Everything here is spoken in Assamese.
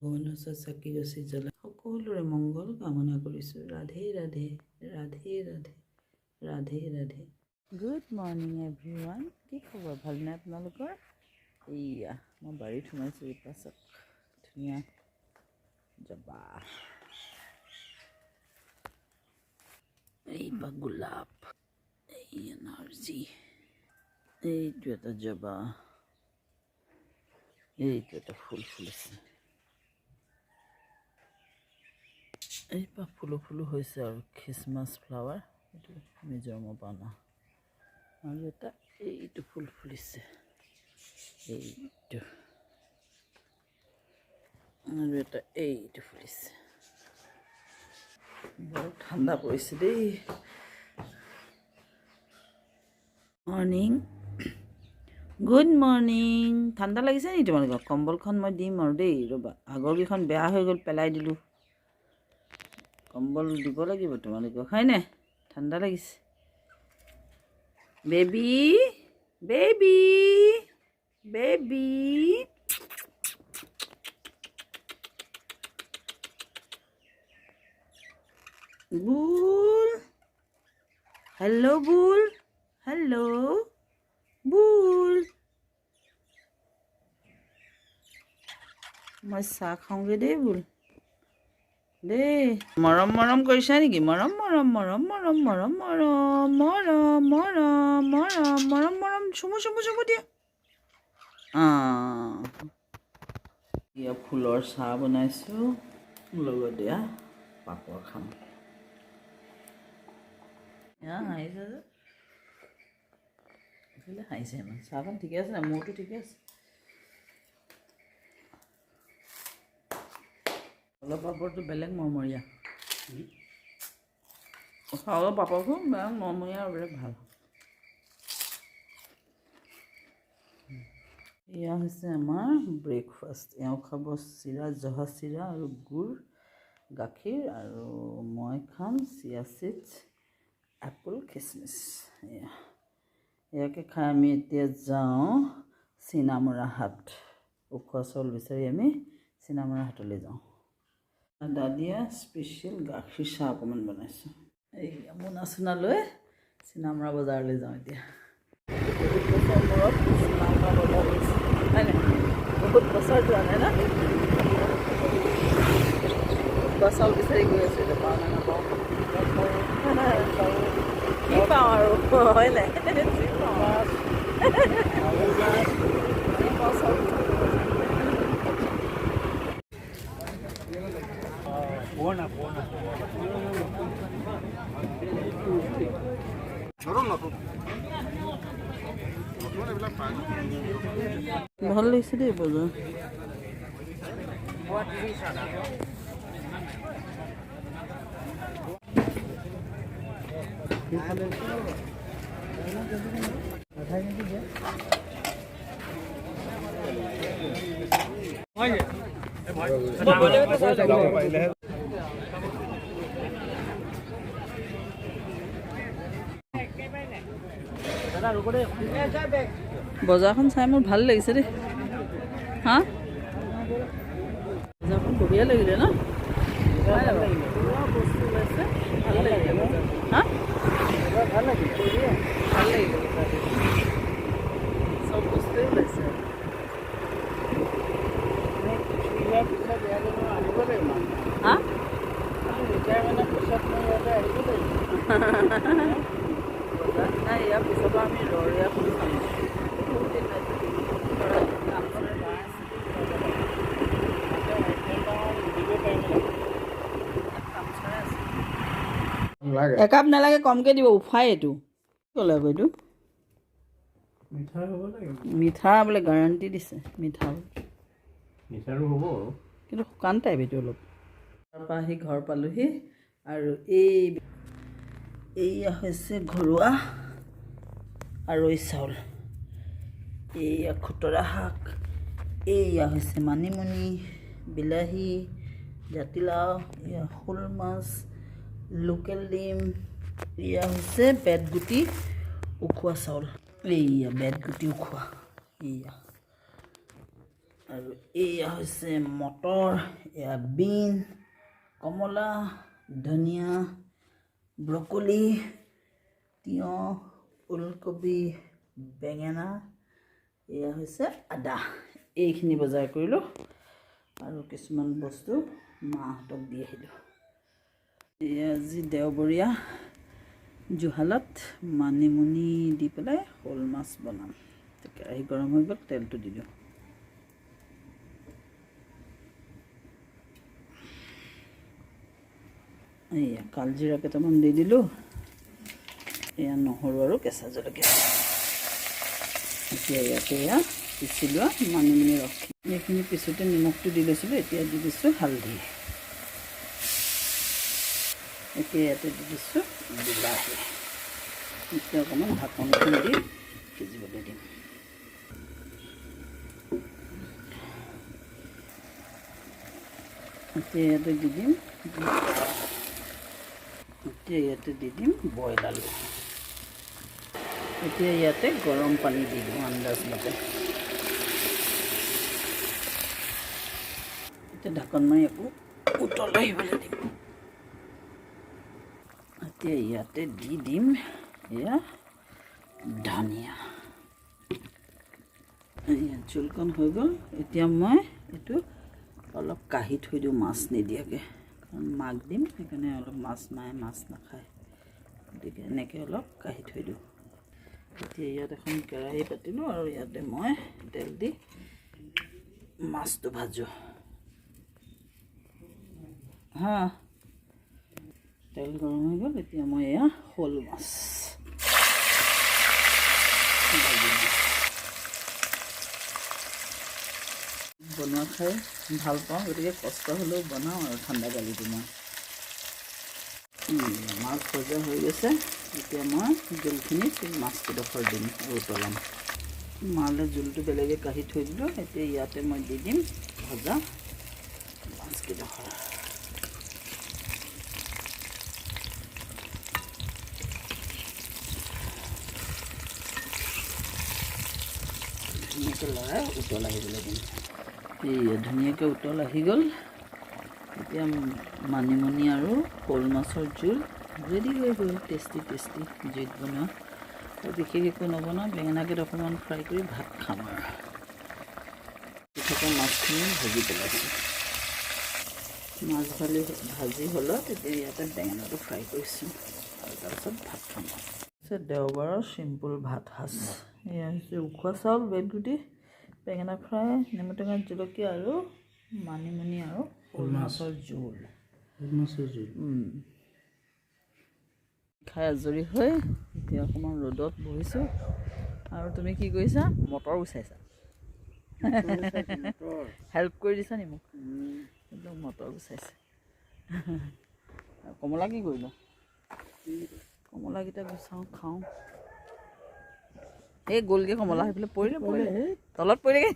ভুৱনেশ্বৰ চাকি গছি জ্বলাই সকলোৰে মংগল কামনা কৰিছোঁ। Radhe Radhe Radhe Radhe Radhe Radhe. Good morning everyone. কি খবৰ, ভালনে আপোনালোকৰ? এইয়া মই বাৰীত সোমাইছোঁ। এই পাছত ধুনীয়া জবা, এইবা গোলাপ, এই নাৰ্জী, এইটো এটা জবা, এইটো এটা ফুল ফুলিছে। এইবা ফুলো ফুলো হৈছে আৰু খ্ৰীষ্টমাছ ফ্লাৱাৰ, এইটো মিজোৰামৰ পৰা অনা। আৰু এটা এইটো ফুল ফুলিছে, এইটো, আৰু এটা এইটো ফুলিছে। বৰ ঠাণ্ডা পৰিছে দেই। Morning, good morning. ঠাণ্ডা লাগিছে নেকি তোমালোকক? কম্বলখন মই দিম আৰু দেই, ৰ'বা। আগৰকেইখন বেয়া হৈ গ'ল, পেলাই দিলোঁ। কম্বল দিব লাগিব তোমালোকক, হয়নে? ঠাণ্ডা লাগিছে। বেবী বেবী বেবী, বুল, হেল্ল' বুল, হেল্ল' বুল। মই চাহ খাওঁগৈ দেই বুল, দেই। মৰম মৰম কৰিছা নেকি? মৰম মৰম মৰম মৰম মৰম মৰম মৰম মৰম মৰম মৰম মৰম, চুমু চুমু চুমু দিয়া। এয়া ফুলৰ চাহ বনাইছোঁ, লগত দিয়া পাপৰ খাম। হাঁহিছে যে, এইফালে হাঁহিছে ইমান। চাহখন ঠিকে আছে নাই? মোৰটো ঠিকে আছে। অলপ পাপৰটো বেলেগ মৰমৰীয়া, অলপ পাপৰটো বেলেগ মৰমৰীয়া আৰু বেলেগ ভাল। এয়া হৈছে আমাৰ ব্ৰেকফাষ্ট। এওঁ খাব চিৰা, জহা চিৰা আৰু গুড়, গাখীৰ, আৰু মই খাম চিয়া চিডছ, এপল, খিচমিচ। ইয়াকে খাই আমি এতিয়া যাওঁ চিনামৰা হাট। উখোৱা চাউল বিচাৰি আমি চিনামৰা হাটলৈ যাওঁ। দাদিয়া স্পেচিয়েল গাখীৰ চাহ অকণমান বনাইছোঁ। এই মোনা চোনা লৈ চিনামৰা বজাৰলৈ যাওঁ এতিয়া। বহুত বছৰ মূৰত চিনামৰা বজাৰ হৈছে, হয়নে? বহুত বছৰ যোৱা নাই ন? উখোৱা চাউল বিচাৰি গৈ আছোঁ, এতিয়া পাওঁ নে নাপাওঁ। কি পাওঁ আৰু, হয় নাই? যি পাওঁ ভাল লাগিছে দেই বজাৰ। বজাৰখন চাই মোৰ ভাল লাগিছে দেই। হা, বজাৰখন বঢ়িয়া লাগিলে ন? বস্তু ওলাইছে, ভাল লাগিলে। হা, ভাল লাগিলে, ভাল লাগিলে। চব বস্তুৱেই ওলাইছে। হা, নাই, ইয়াৰ পিছৰ পৰা আমি ৰৰীয়া খুলি চাম। একাপ নালাগে, কমকৈ দিব, উফাই এইটো। কি ক'লে আকৌ এইটো? মিঠা বোলে, গেৰাণ্টি দিছে মিঠা, মিঠাটো হ'ব কিন্তু শুকান টাইপ এইটো অলপ। তাৰপৰা আহি ঘৰ পালোহি, আৰু এইয়া হৈছে ঘৰুৱা আৰৈ চাউল, এইয়া খুতৰা শাক, এইয়া হৈছে মানিমুনি, বিলাহী, জাতিলাও, এয়া শ'ল মাছ, লোকেল ডিম, এয়া হৈছে বেতগুটি উখোৱা চাউল, এইয়া বেতগুটি উখোৱা, এইয়া আৰু এয়া হৈছে মটৰ, এয়া বিন, কমলা, ধনিয়া, ব্ৰকলি, তিয়ঁহ, ওলকবি, বেঙেনা, এয়া হৈছে আদা। এইখিনি বজাৰ কৰিলোঁ আৰু কিছুমান বস্তু মাহঁতক দি আহিলোঁ। এয়া আজি দেওবৰীয়া জুহালত মানিমুনি দি পেলাই শ'ল মাছ বনাম। কেৰাহী গৰম হৈ গ'ল, তেলটো দি দিওঁ। এয়া কালজিৰা কেইটামান দি দিলোঁ। এয়া নহৰু আৰু কেঁচা জলকীয়া। এতিয়া ইয়াতে এয়া পিচি লোৱা মানিমুনি ৰস, এইখিনি পিছোঁতে নিমখটো দি লৈছিলোঁ। এতিয়া দি দিছোঁ হালধি। এতিয়া ইয়াতে দি দিছোঁ বিলাহী। এতিয়া অকণমান ঢাকনখন দি সিজিবলৈ দিম। এতিয়া ইয়াতে দি দিম বইল আলু। এতিয়া ইয়াতে গৰম পানী দি দিওঁ আন্দাজ মতে। এতিয়া ঢাকন মাৰি আকৌ উতল আহিবলৈ দিম। এতিয়া ইয়াতে দি দিম এয়া ধনিয়া। এয়া জোলকণ হৈ গ'ল। এতিয়া মই এইটো অলপ কাঢ়ি থৈ দিওঁ মাছ নিদিয়াকৈ, কাৰণ মাক দিম, সেইকাৰণে অলপ মায়ে মাছ নাখায়, গতিকে এনেকৈ অলপ কাঢ়ি থৈ দিওঁ। এতিয়া ইয়াত এখন কেৰাহী পাতিলোঁ আৰু ইয়াতে মই তেল দি মাছটো ভাজোঁ। তেল গৰম হৈ গ'ল। এতিয়া মই এয়া শ'ল মাছ বনোৱা খাই ভাল পাওঁ, গতিকে কষ্ট হ'লেও বনাওঁ আৰু ঠাণ্ডা গালিটো মই। মাছ ভজা হৈ গৈছে। এতিয়া মই জোলখিনিত মাছকেইডোখৰ দিম আৰু উতলাম। মালে জোলটো বেলেগে কাঢ়ি থৈ দিলোঁ। এতিয়া ইয়াতে মই দি দিম ভজা মাছকেইডোখৰ। ধুনীয়াকৈ লৰাই উতল আহিবলৈ দিম। ধুনীয়াকৈ উতল আহি গ'ল। এতিয়া মানিমুনি আৰু শ'ল মাছৰ জোল ৰেডি হৈ গ'ল। টেষ্টি জুইত বনোৱা। আৰু বিশেষ একো নবনাওঁ, বেঙেনাকেইটা অকণমান ফ্ৰাই কৰি ভাত খাম আৰু। পিঠা মাছখিনি ভাজি পেলাইছোঁ। মাছ ভাজি হ'লত এতিয়া ইয়াতে বেঙেনাটো ফ্ৰাই কৰিছোঁ আৰু তাৰপিছত ভাত খাম। দেওবাৰৰ চিম্পুল ভাত সাজ। এয়া হৈছে উখোৱা চাউল, বেলগুটি, বেঙেনা ফ্ৰাই, নেমু টেঙা, জলকীয়া আৰু মানিমুনি আৰু শ'ল মাছৰ জোল। খাই আজৰি হৈ এতিয়া অকণমান ৰ'দত বহিছোঁ। আৰু তুমি কি কৰিছা? মটৰ গুচাইছা। হেল্প কৰি দিছা নি মোক? একদম মটৰ গুচাইছে। কমলা কি কৰিবা? কমলাকেইটা গুচাওঁ, খাওঁ। এই গ'লগৈ কমলা, সেইফালে পৰিলে তলত পৰিলেগৈ।